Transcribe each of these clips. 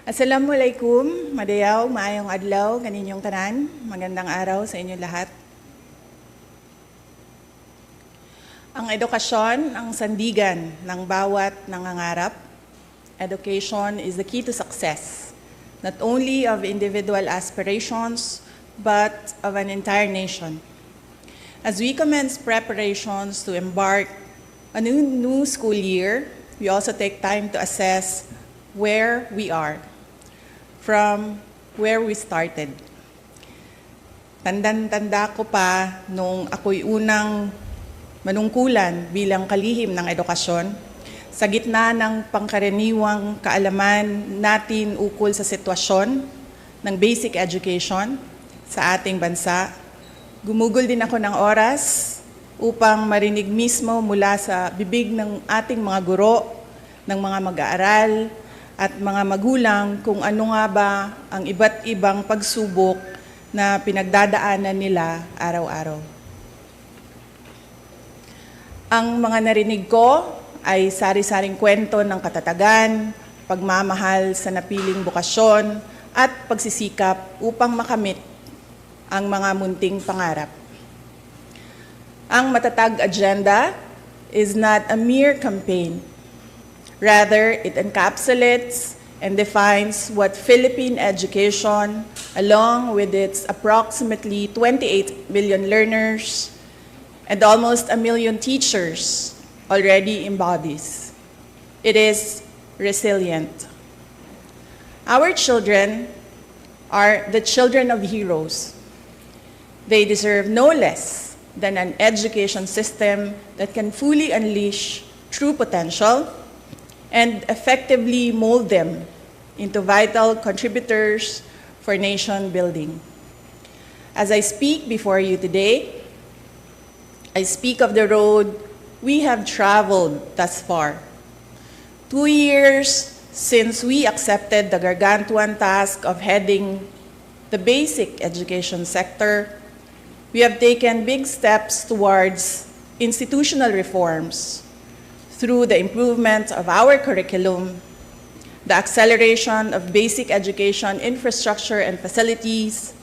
Assalamualaikum, madayaw, maayong adlaw, kaninyong tanan, magandang araw sa inyo lahat. Ang edukasyon, ang sandigan ng bawat nangangarap. Education is the key to success, not only of individual aspirations, but of an entire nation. As we commence preparations to embark on a new school year, we also take time to assess where we are from where we started. Tanda ko pa nung ako'y unang manungkulan bilang kalihim ng edukasyon sa gitna ng pangkaraniwang kaalaman natin ukol sa sitwasyon ng basic education sa ating bansa. Gumugol din ako ng oras upang marinig mismo mula sa bibig ng ating mga guro, ng mga mag-aaral, at mga magulang kung ano nga ba ang iba't ibang pagsubok na pinagdadaanan nila araw-araw. Ang mga narinig ko ay sari-saring kwento ng katatagan, pagmamahal sa napiling bukasyon, at pagsisikap upang makamit ang mga munting pangarap. Ang matatag agenda is not a mere campaign. Rather, it encapsulates and defines what Philippine education, along with its approximately 28 million learners and almost 1 million teachers, already embodies. It is resilient. Our children are the children of heroes. They deserve no less than an education system that can fully unleash true potential and effectively mold them into vital contributors for nation building. As I speak before you today, I speak of the road we have traveled thus far. 2 years since we accepted the gargantuan task of heading the basic education sector, we have taken big steps towards institutional reforms through the improvement of our curriculum, the acceleration of basic education infrastructure and facilities,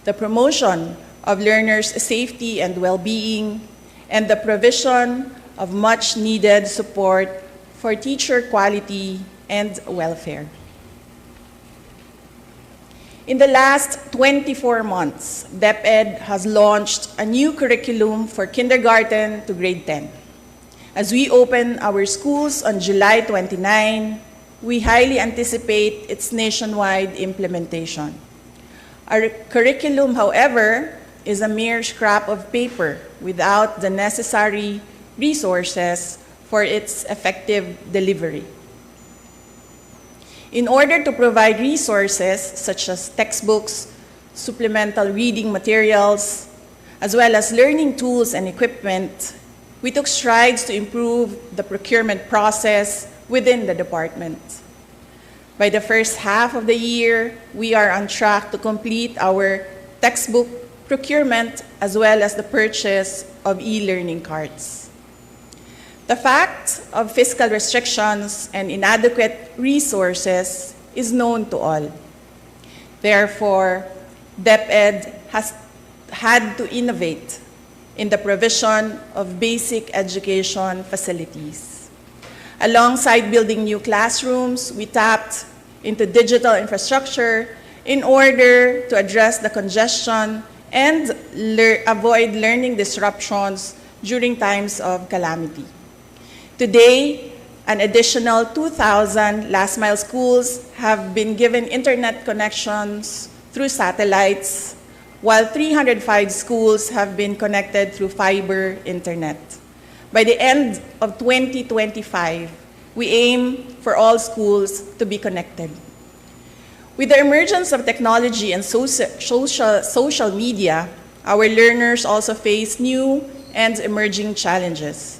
the promotion of learners' safety and well-being, and the provision of much-needed support for teacher quality and welfare. In the last 24 months, DepEd has launched a new curriculum for kindergarten to grade 10. As we open our schools on July 29, we highly anticipate its nationwide implementation. Our curriculum, however, is a mere scrap of paper without the necessary resources for its effective delivery. In order to provide resources such as textbooks, supplemental reading materials, as well as learning tools and equipment, we took strides to improve the procurement process within the department. By the first half of the year, we are on track to complete our textbook procurement as well as the purchase of e-learning cards. The fact of fiscal restrictions and inadequate resources is known to all. Therefore, DepEd has had to innovate in the provision of basic education facilities. Alongside building new classrooms, we tapped into digital infrastructure in order to address the congestion and avoid learning disruptions during times of calamity. Today, an additional 2,000 last-mile schools have been given internet connections through satellites, while 305 schools have been connected through fiber internet. By the end of 2025, we aim for all schools to be connected. With the emergence of technology and social media, our learners also face new and emerging challenges.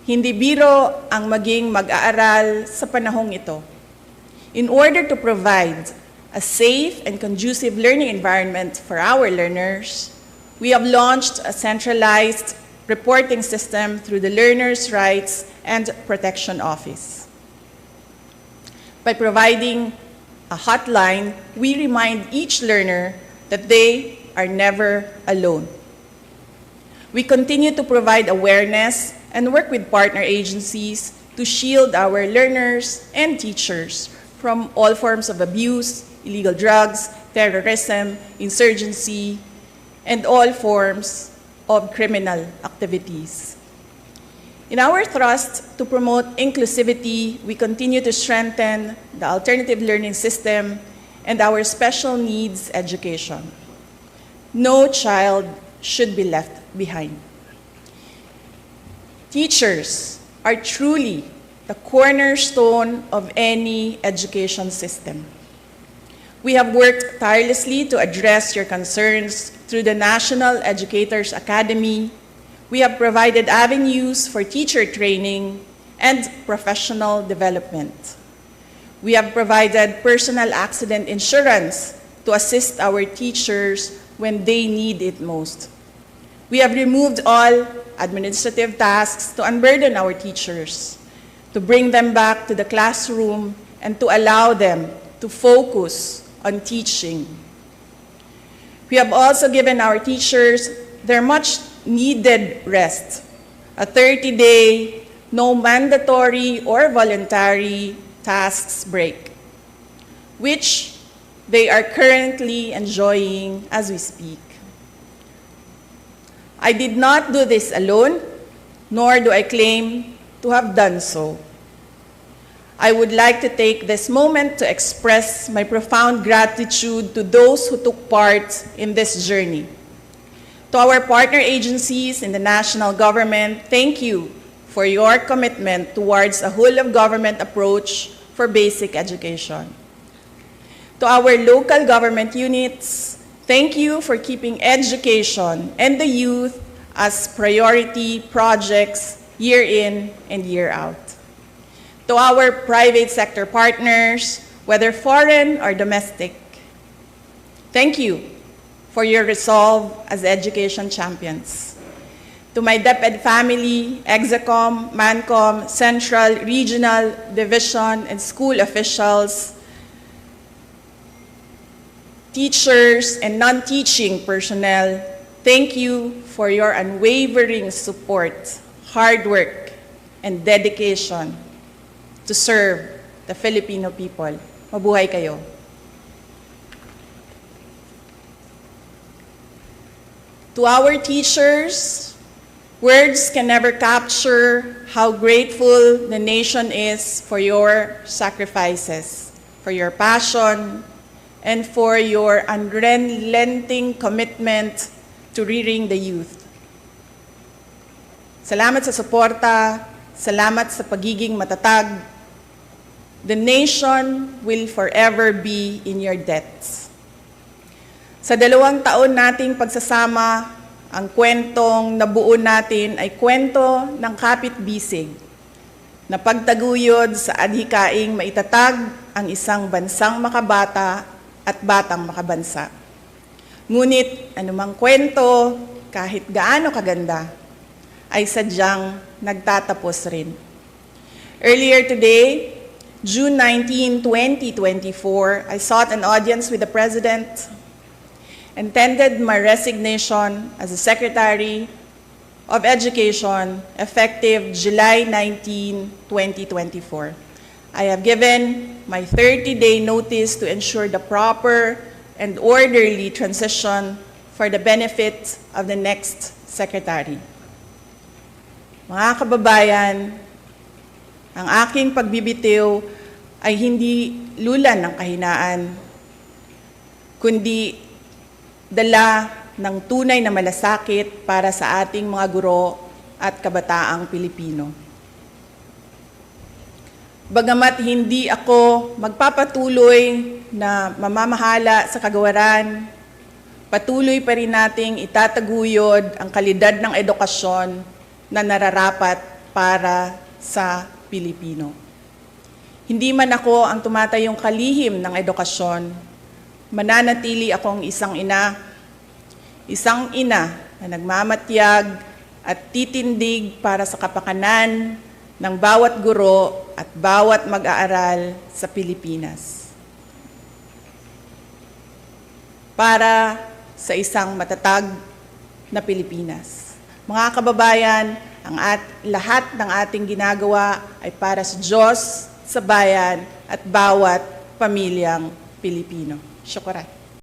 Hindi biro ang maging mag-aaral sa panahong ito. In order to provide a safe and conducive learning environment for our learners, we have launched a centralized reporting system through the Learners' Rights and Protection Office. By providing a hotline, we remind each learner that they are never alone. We continue to provide awareness and work with partner agencies to shield our learners and teachers from all forms of abuse, illegal drugs, terrorism, insurgency, and all forms of criminal activities. In our thrust to promote inclusivity, we continue to strengthen the alternative learning system and our special needs education. No child should be left behind. Teachers are truly the cornerstone of any education system. We have worked tirelessly to address your concerns through the National Educators Academy. We have provided avenues for teacher training and professional development. We have provided personal accident insurance to assist our teachers when they need it most. We have removed all administrative tasks to unburden our teachers, to bring them back to the classroom, and to allow them to focus on teaching. We have also given our teachers their much-needed rest, a 30-day, no mandatory or voluntary tasks break, which they are currently enjoying as we speak. I did not do this alone, nor do I claim to have done so. I would like to take this moment to express my profound gratitude to those who took part in this journey. To our partner agencies in the national government, thank you for your commitment towards a whole-of-government approach for basic education. To our local government units, thank you for keeping education and the youth as priority projects year in and year out. To our private sector partners, whether foreign or domestic, thank you for your resolve as education champions. To my DepEd family, Execom, Mancom, Central, Regional, Division, and school officials, teachers, and non-teaching personnel, thank you for your unwavering support, hard work, and dedication to serve the Filipino people. Mabuhay kayo. To our teachers, words can never capture how grateful the nation is for your sacrifices, for your passion, and for your unrelenting commitment to rearing the youth. Salamat sa suporta, salamat sa pagiging matatag. The nation will forever be in your debts. Sa 2 taon nating pagsasama, ang kwentong nabuo natin ay kwento ng kapit-bisig na pagtaguyod sa adhikaing maitatag ang isang bansang makabata at batang makabansa. Ngunit anumang kwento, kahit gaano kaganda, ay sadyang nagtatapos rin. Earlier today, June 19, 2024, I sought an audience with the President and tendered my resignation as the Secretary of Education effective July 19, 2024. I have given my 30-day notice to ensure the proper and orderly transition for the benefit of the next Secretary. Mga kababayan, ang aking pagbibitiw ay hindi lulan ng kahinaan, kundi dala ng tunay na malasakit para sa ating mga guro at kabataang Pilipino. Bagamat hindi ako magpapatuloy na mamamahala sa kagawaran, patuloy pa rin nating itataguyod ang kalidad ng edukasyon na nararapat para sa Pilipino. Hindi man ako ang tumatayong kalihim ng edukasyon, mananatili akong isang ina na nagmamatyag at titindig para sa kapakanan ng bawat guro at bawat mag-aaral sa Pilipinas. para sa isang matatag na Pilipinas. Mga kababayan, lahat ng ating ginagawa ay para sa Diyos, sa bayan, at bawat pamilyang Pilipino. Syukuran.